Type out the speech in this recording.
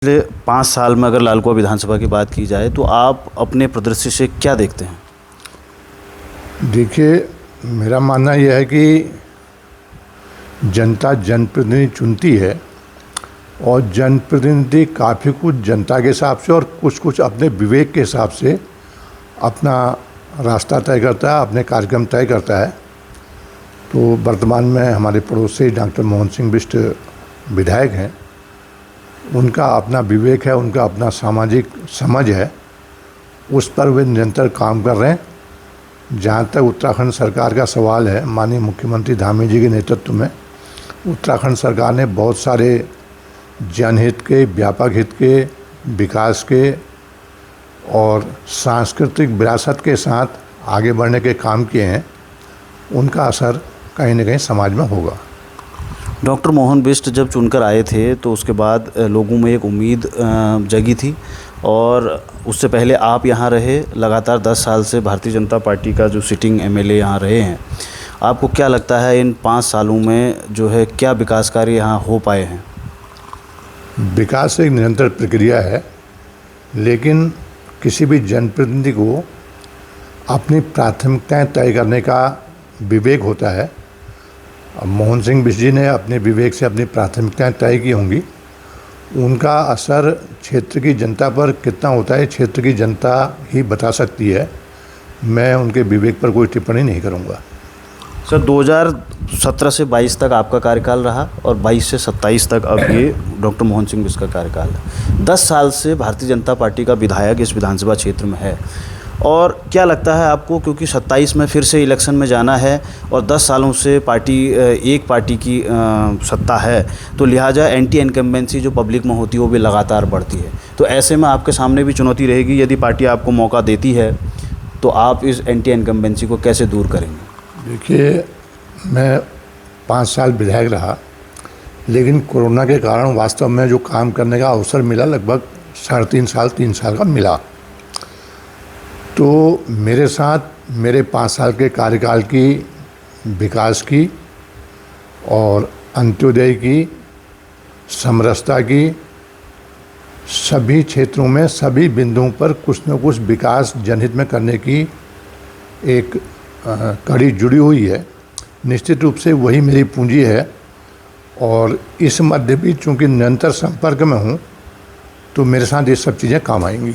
पिछले 5 साल में अगर लालकुआं विधानसभा की बात की जाए तो आप अपने परिदृश्य से क्या देखते हैं? देखिए, मेरा मानना यह है कि जनता जनप्रतिनिधि चुनती है और जनप्रतिनिधि काफ़ी कुछ जनता के हिसाब से और कुछ अपने विवेक के हिसाब से अपना रास्ता तय करता है, अपने कार्यक्रम तय करता है। तो वर्तमान में हमारे पड़ोसी डॉक्टर मोहन सिंह बिष्ट विधायक हैं। उनका अपना विवेक है, उनका अपना सामाजिक समझ है, उस पर वे निरंतर काम कर रहे हैं। जहाँ तक उत्तराखंड सरकार का सवाल है, माननीय मुख्यमंत्री धामी जी के नेतृत्व में उत्तराखंड सरकार ने बहुत सारे जनहित के, व्यापक हित के, विकास के और सांस्कृतिक विरासत के साथ आगे बढ़ने के काम किए हैं। उनका असर कहीं न कहीं समाज में होगा। डॉक्टर मोहन बिष्ट जब चुनकर आए थे तो उसके बाद लोगों में एक उम्मीद जगी थी और उससे पहले आप यहाँ रहे, लगातार 10 साल से भारतीय जनता पार्टी का जो सिटिंग एमएलए यहाँ रहे हैं। आपको क्या लगता है इन 5 सालों में जो है क्या विकास कार्य यहाँ हो पाए हैं? विकास एक निरंतर प्रक्रिया है, लेकिन किसी भी जनप्रतिनिधि को अपनी प्राथमिकताएं तय करने का विवेक होता है। अब मोहन सिंह बिष्ट जी ने अपने विवेक से अपनी प्राथमिकताएं तय की होंगी। उनका असर क्षेत्र की जनता पर कितना होता है, क्षेत्र की जनता ही बता सकती है। मैं उनके विवेक पर कोई टिप्पणी नहीं करूंगा। सर, 2017 से 22 तक आपका कार्यकाल रहा और 22 से 27 तक अब ये डॉक्टर मोहन सिंह बिष्ट का कार्यकाल है। 10 साल से भारतीय जनता पार्टी का विधायक इस विधानसभा क्षेत्र में है और क्या लगता है आपको, क्योंकि 27 में फिर से इलेक्शन में जाना है और 10 सालों से एक पार्टी की सत्ता है, तो लिहाजा एंटी इनकम्बेंसी जो पब्लिक में होती है वो भी लगातार बढ़ती है। तो ऐसे में आपके सामने भी चुनौती रहेगी, यदि पार्टी आपको मौका देती है तो आप इस एंटी इनकम्बेंसी को कैसे दूर करेंगे? देखिए, मैं 5 साल विधायक रहा, लेकिन कोरोना के कारण वास्तव में जो काम करने का अवसर मिला लगभग 3.5 साल का मिला। तो मेरे साथ मेरे 5 साल के कार्यकाल की, विकास की और अंत्योदय की, समरसता की, सभी क्षेत्रों में सभी बिंदुओं पर कुछ न कुछ विकास जनहित में करने की एक कड़ी जुड़ी हुई है। निश्चित रूप से वही मेरी पूंजी है और इस मध्य भी चूँकि निरंतर संपर्क में हूँ, तो मेरे साथ ये सब चीज़ें काम आएंगी।